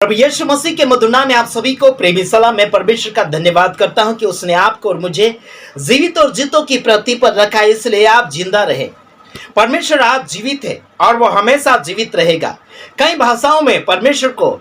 प्रभु यीशु मसीह के मधुर नाम में आप सभी को प्रेमी सलाम। मैं परमेश्वर का धन्यवाद करता हूं कि उसने आपको और मुझे जीवित और जीतों की पृथ्वी पर रखा है, इसलिए आप जिंदा रहे। परमेश्वर आज जीवित है और वो हमेशा जीवित रहेगा। कई भाषाओं में परमेश्वर को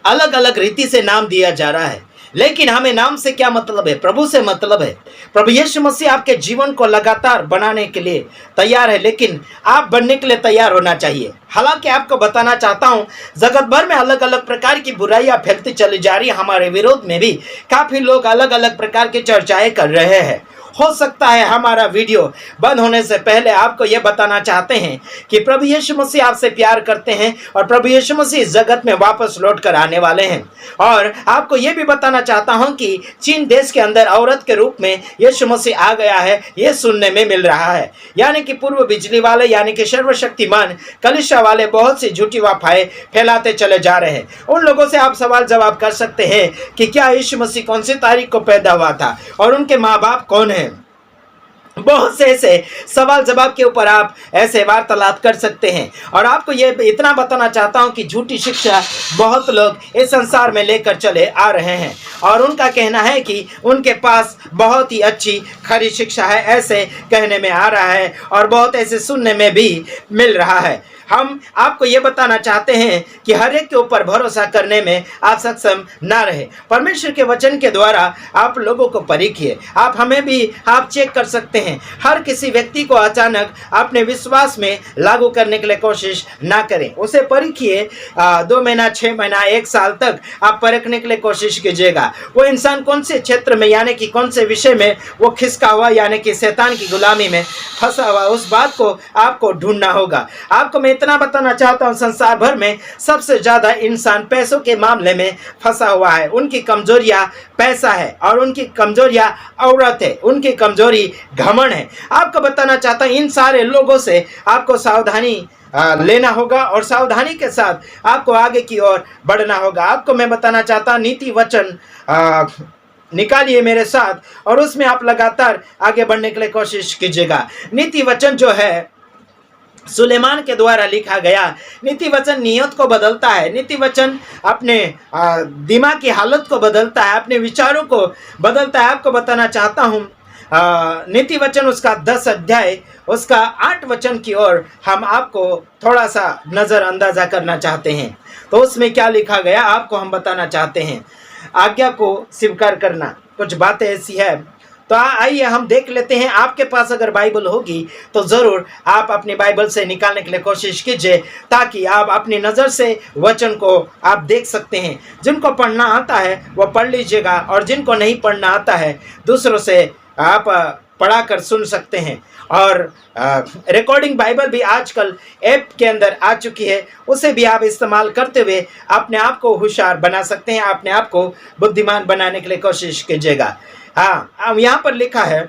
अलग अलग रीति से नाम दिया जा रहा है, लेकिन हमें नाम से क्या मतलब है? प्रभु से मतलब है। प्रभु यीशु मसीह आपके जीवन को लगातार बनाने के लिए तैयार है, लेकिन आप बनने के लिए तैयार होना चाहिए। हालांकि आपको बताना चाहता हूं, जगत भर में अलग अलग प्रकार की बुराइयां फैलती चली जा रही है। हमारे विरोध में भी काफी लोग अलग अलग प्रकार की चर्चाएं कर रहे हैं। हो सकता है हमारा वीडियो बंद होने से पहले आपको यह बताना चाहते हैं कि प्रभु यीशु मसीह आपसे प्यार करते हैं और प्रभु यीशु मसीह इस जगत में वापस लौट कर आने वाले हैं। और आपको यह भी बताना चाहता हूं कि चीन देश के अंदर औरत के रूप में यीशु मसीह आ गया है, यह सुनने में मिल रहा है। यानी कि पूर्व बिजली वाले यानी कि सर्वशक्तिमान कलीसिया वाले बहुत सी झूठी अफवाहें फैलाते चले जा रहे हैं। उन लोगों से आप सवाल जवाब कर सकते हैं कि क्या यीशु मसीह कौन सी तारीख को पैदा हुआ था और उनके माँ बाप कौन है। बहुत से ऐसे सवाल जवाब के ऊपर आप ऐसे वार्तालाप कर सकते हैं। और आपको ये इतना बताना चाहता हूं कि झूठी शिक्षा बहुत लोग इस संसार में लेकर चले आ रहे हैं और उनका कहना है कि उनके पास बहुत ही अच्छी खरी शिक्षा है, ऐसे कहने में आ रहा है और बहुत ऐसे सुनने में भी मिल रहा है। हम आपको ये बताना चाहते हैं कि हर एक के ऊपर भरोसा करने में आप सक्षम ना रहे। परमेश्वर के वचन के द्वारा आप लोगों को परखिए। आप हमें भी आप चेक कर सकते हैं। हर किसी व्यक्ति को अचानक अपने विश्वास में लागू करने के लिए कोशिश ना करें। उसे परखिए। 2 महीना, 6 महीना, 1 साल तक आप परखने के लिए कोशिश कीजिएगा। वो इंसान कौन से क्षेत्र में यानी कि कौन से विषय में वो खिसका हुआ यानी कि शैतान की गुलामी में फंसा हुआ, उस बात को आपको ढूंढना होगा। आपको मैं इतना बताना चाहता हूं, संसार भर में सबसे ज्यादा इंसान पैसों के मामले में फंसा हुआ है। उनकी कमजोरियां पैसा है और उनकी कमजोरियां औरत है, उनकी कमजोरी घमंड है। आपको बताना चाहता हूं, इन सारे लोगों से आपको सावधानी लेना होगा और सावधानी के साथ आपको आगे की ओर बढ़ना होगा। आपको मैं बताना चाहता हूं, नीति वचन निकालिए मेरे साथ और उसमें आप लगातार आगे बढ़ने के लिए कोशिश कीजिएगा। नीति वचन जो है सुलेमान के द्वारा लिखा गया। नीति वचन नियत को बदलता है। नीति वचन अपने दिमाग की हालत को बदलता है, अपने विचारों को बदलता है। आपको बताना चाहता हूँ, नीति वचन उसका 10 अध्याय उसका 8 वचन की ओर हम आपको थोड़ा सा नज़र अंदाजा करना चाहते हैं। तो उसमें क्या लिखा गया आपको हम बताना चाहते हैं। आज्ञा को स्वीकार करना, कुछ बातें ऐसी है। तो आइए हम देख लेते हैं। आपके पास अगर बाइबल होगी तो ज़रूर आप अपनी बाइबल से निकालने के लिए कोशिश कीजिए, ताकि आप अपनी नज़र से वचन को आप देख सकते हैं। जिनको पढ़ना आता है वो पढ़ लीजिएगा और जिनको नहीं पढ़ना आता है दूसरों से आप पढ़ा कर सुन सकते हैं। और रिकॉर्डिंग बाइबल भी आजकल ऐप के अंदर आ चुकी है, उसे भी आप इस्तेमाल करते हुए अपने आप को होशियार बना सकते हैं, अपने आप को बुद्धिमान बनाने के लिए कोशिश कीजिएगा। हाँ, अब यहाँ पर लिखा है,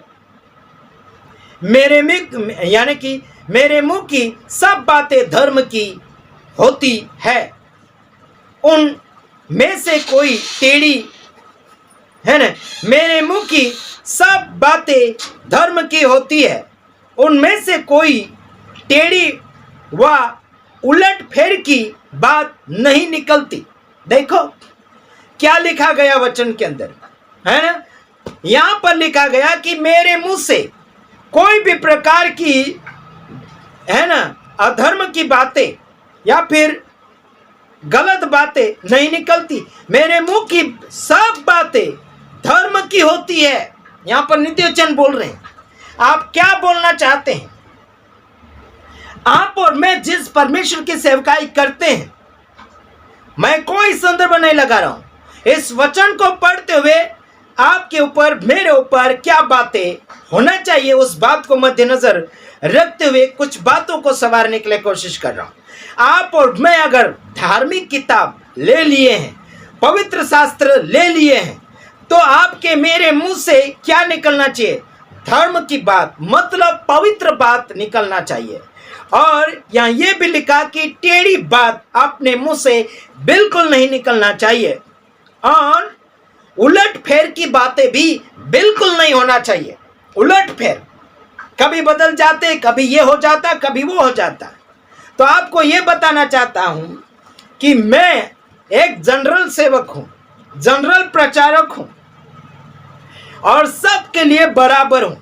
मेरे मुख यानी कि मेरे मुंह की सब बातें धर्म की होती है, उन में से कोई टेढ़ी है ना। मेरे मुंह की सब बातें धर्म की होती है, उनमें से कोई टेढ़ी व उलट फेर की बात नहीं निकलती। देखो क्या लिखा गया वचन के अंदर, है ना। यहां पर लिखा गया कि मेरे मुंह से कोई भी प्रकार की है ना अधर्म की बातें या फिर गलत बातें नहीं निकलती। मेरे मुंह की सब बातें धर्म की होती है। यहां पर नित्य वचन बोल रहे हैं। आप क्या बोलना चाहते हैं? आप और मैं जिस परमेश्वर की सेवकाई करते हैं, मैं कोई संदर्भ नहीं लगा रहा हूं। इस वचन को पढ़ते हुए आपके ऊपर मेरे ऊपर क्या बातें होना चाहिए, उस बात को मद्देनजर रखते हुए कुछ बातों को संवारने के लिए कोशिश कर रहा हूं। आप और मैं अगर धार्मिक किताब ले लिए हैं, पवित्र शास्त्र ले लिए हैं, तो आपके मेरे मुंह से क्या निकलना चाहिए? धर्म की बात, मतलब पवित्र बात निकलना चाहिए। और यहाँ ये भी लिखा कि टेढ़ी बात अपने मुंह से बिल्कुल नहीं निकलना चाहिए और उलट फेर की बातें भी बिल्कुल नहीं होना चाहिए। उलट फेर कभी बदल जाते, कभी ये हो जाता, कभी वो हो जाता। तो आपको ये बताना चाहता हूं कि मैं एक जनरल सेवक हूं, जनरल प्रचारक हूं और सबके लिए बराबर हूं,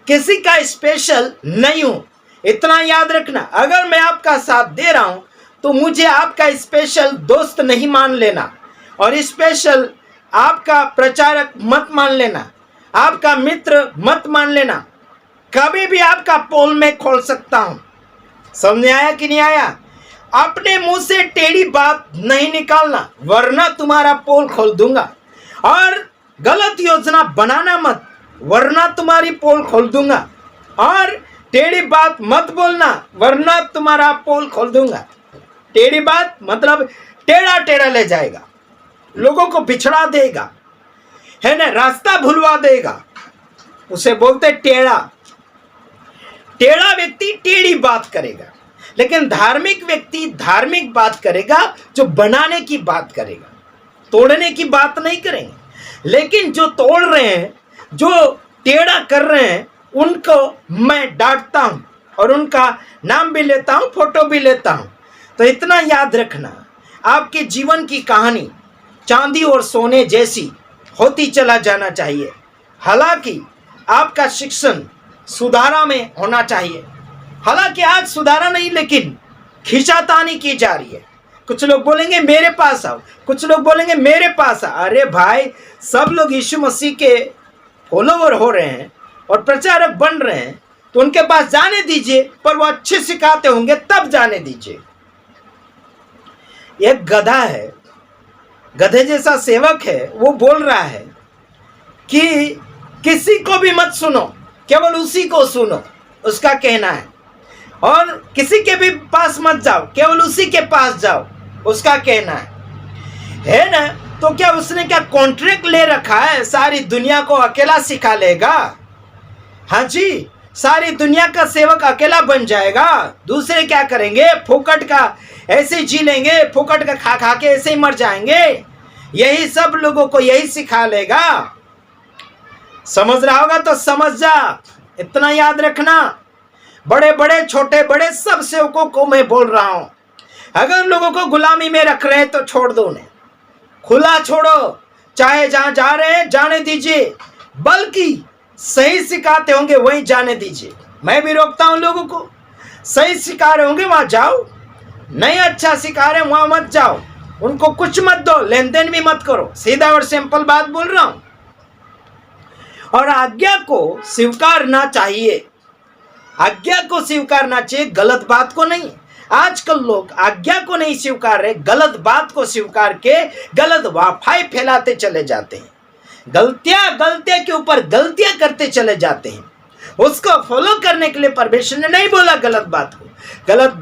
किसी का स्पेशल नहीं हूं। इतना याद रखना, अगर मैं आपका साथ दे रहा हूं तो मुझे आपका स्पेशल दोस्त नहीं मान लेना और स्पेशल आपका प्रचारक मत मान लेना, आपका मित्र मत मान लेना। कभी भी आपका पोल मैं खोल सकता हूं। समझ आया कि नहीं आया? अपने मुंह से टेढ़ी बात नहीं निकालना, वरना तुम्हारा पोल खोल दूंगा। और गलत योजना बनाना मत, वरना तुम्हारी पोल खोल दूंगा। और टेढ़ी बात मत बोलना, वरना तुम्हारा पोल खोल दूंगा। टेढ़ी बात मतलब टेढ़ा टेढ़ा ले जाएगा, लोगों को बिछड़ा देगा, है ना, रास्ता भुलवा देगा, उसे बोलते टेढ़ा। टेढ़ा व्यक्ति टेढ़ी बात करेगा, लेकिन धार्मिक व्यक्ति धार्मिक बात करेगा, जो बनाने की बात करेगा, तोड़ने की बात नहीं करेंगे। लेकिन जो तोड़ रहे हैं, जो टेढ़ा कर रहे हैं, उनको मैं डांटता हूं और उनका नाम भी लेता हूं, फोटो भी लेता हूं। तो इतना याद रखना, आपके जीवन की कहानी चांदी और सोने जैसी होती चला जाना चाहिए। हालांकि आपका शिक्षण सुधारा में होना चाहिए। हालांकि आज सुधारा नहीं, लेकिन खींचातानी की जा रही है। कुछ लोग बोलेंगे मेरे पास आओ, कुछ लोग बोलेंगे मेरे पास आओ। अरे भाई, सब लोग यीशु मसीह के फॉलोवर हो रहे हैं और प्रचारक बन रहे हैं, तो उनके पास जाने दीजिए, पर वो अच्छे सिखाते होंगे तब जाने दीजिए। एक गधा है, गधे जैसा सेवक है, वो बोल रहा है कि किसी को भी मत सुनो, केवल उसी को सुनो, उसका कहना है। और किसी के भी पास मत जाओ, केवल उसी के पास जाओ, उसका कहना है ना। तो क्या उसने क्या कॉन्ट्रैक्ट ले रखा है सारी दुनिया को अकेला सिखा लेगा? हाँ जी, सारी दुनिया का सेवक अकेला बन जाएगा, दूसरे क्या करेंगे? फुकट का ऐसे जी लेंगे, फुकट का खा खा के ऐसे ही मर जाएंगे। यही सब लोगों को यही सिखा लेगा। समझ रहा होगा तो समझ जा, इतना याद रखना। बड़े बड़े छोटे बड़े सब सेवकों को मैं बोल रहा हूं, अगर लोगों को गुलामी में रख रहे हैं तो छोड़ दो उन्हें, खुला छोड़ो, चाहे जहां जा रहे हैं जाने दीजिए, बल्कि सही सिखाते होंगे वहीं जाने दीजिए। मैं भी रोकता हूं लोगों को, सही सिखा रहे होंगे वहां जाओ, नहीं अच्छा सिखा रहे वहां मत जाओ, उनको कुछ मत दो, लेन देन भी मत करो। सीधा और सिंपल बात बोल रहा हूं। और आज्ञा को स्वीकारना चाहिए, आज्ञा को स्वीकारना चाहिए, गलत बात को नहीं। आजकल लोग आज्ञा को नहीं स्वीकार रहे, गलत बात को स्वीकार के गलत वाफाई फैलाते चले जाते हैं, गलतियां के ऊपर गलतियां करते चले जाते हैं। उसको फॉलो करने के लिए परमेश्वर ने नहीं बोला गलत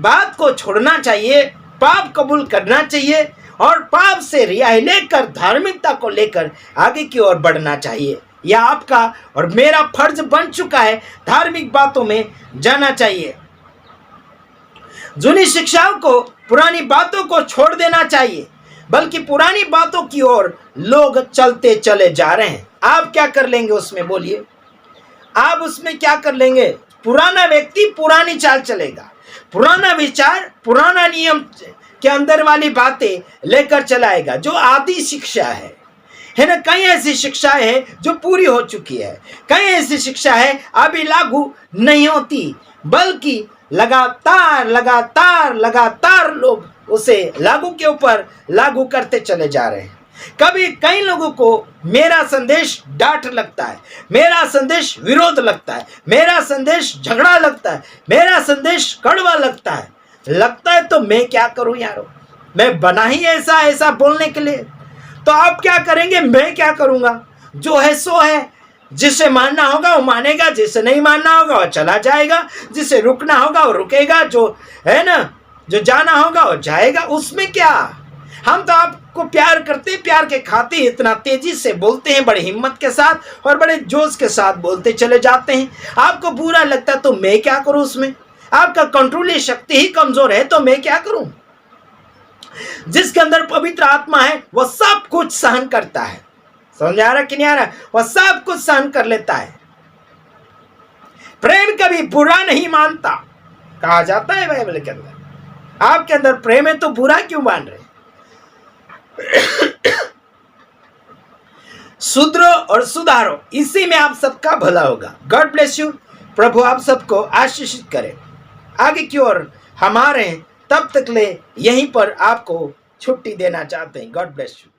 बात को छोड़ना चाहिए, पाप कबूल करना चाहिए और पाप से रिहाई लेकर धार्मिकता को लेकर आगे की ओर बढ़ना चाहिए। यह आपका और मेरा फर्ज बन चुका है, धार्मिक बातों में जाना चाहिए। जूनी शिक्षाओं को, पुरानी बातों को छोड़ देना चाहिए, बल्कि पुरानी बातों की ओर लोग चलते चले जा रहे हैं। आप क्या कर लेंगे उसमें? बोलिए, आप उसमें क्या कर लेंगे? पुराना व्यक्ति पुरानी चाल चलेगा, पुराना विचार, पुराना नियम के अंदर वाली बातें लेकर चलाएगा, जो आदि शिक्षा है ना। कई ऐसी शिक्षाएं हैं जो पूरी हो चुकी है, कई ऐसी शिक्षा है अभी लागू नहीं होती, बल्कि लगातार लगातार लगातार लोग उसे लागू के ऊपर लागू करते चले जा रहे हैं। कभी कई लोगों को मेरा संदेश डांट लगता है, मेरा संदेश विरोध लगता है, मेरा संदेश झगड़ा लगता है, मेरा संदेश कड़वा लगता है तो मैं क्या करूं यारो, मैं बना ही ऐसा बोलने के लिए। तो आप क्या करेंगे, मैं क्या करूंगा? जो है सो है, जिसे मानना होगा वो मानेगा, जिसे नहीं मानना होगा वो चला जाएगा, जिसे रुकना होगा वो रुकेगा, जो है ना, जो जाना होगा वो जाएगा। उसमें क्या? हम तो आपको प्यार करते, प्यार के खाते इतना तेजी से बोलते हैं, बड़े हिम्मत के साथ और बड़े जोश के साथ बोलते चले जाते हैं। आपको बुरा लगता तो मैं क्या करूं? उसमें आपका कंट्रोलिंग शक्ति ही कमजोर है तो मैं क्या करूं? जिसके अंदर पवित्र आत्मा है वह सब कुछ सहन करता है। समझ आ रहा कि नहीं आ रहा? वह सब कुछ सहन कर लेता है। प्रेम कभी बुरा नहीं मानता, कहा जाता है बाइबल के अंदर। आपके अंदर प्रेम है तो बुरा क्यों मान रहे? सुधरो और सुधारो, इसी में आप सबका भला होगा। God bless you. प्रभु आप सबको आशीषित करे। आगे की ओर हम आ रहे हैं, तब तक ले यहीं पर आपको छुट्टी देना चाहते हैं। God bless you.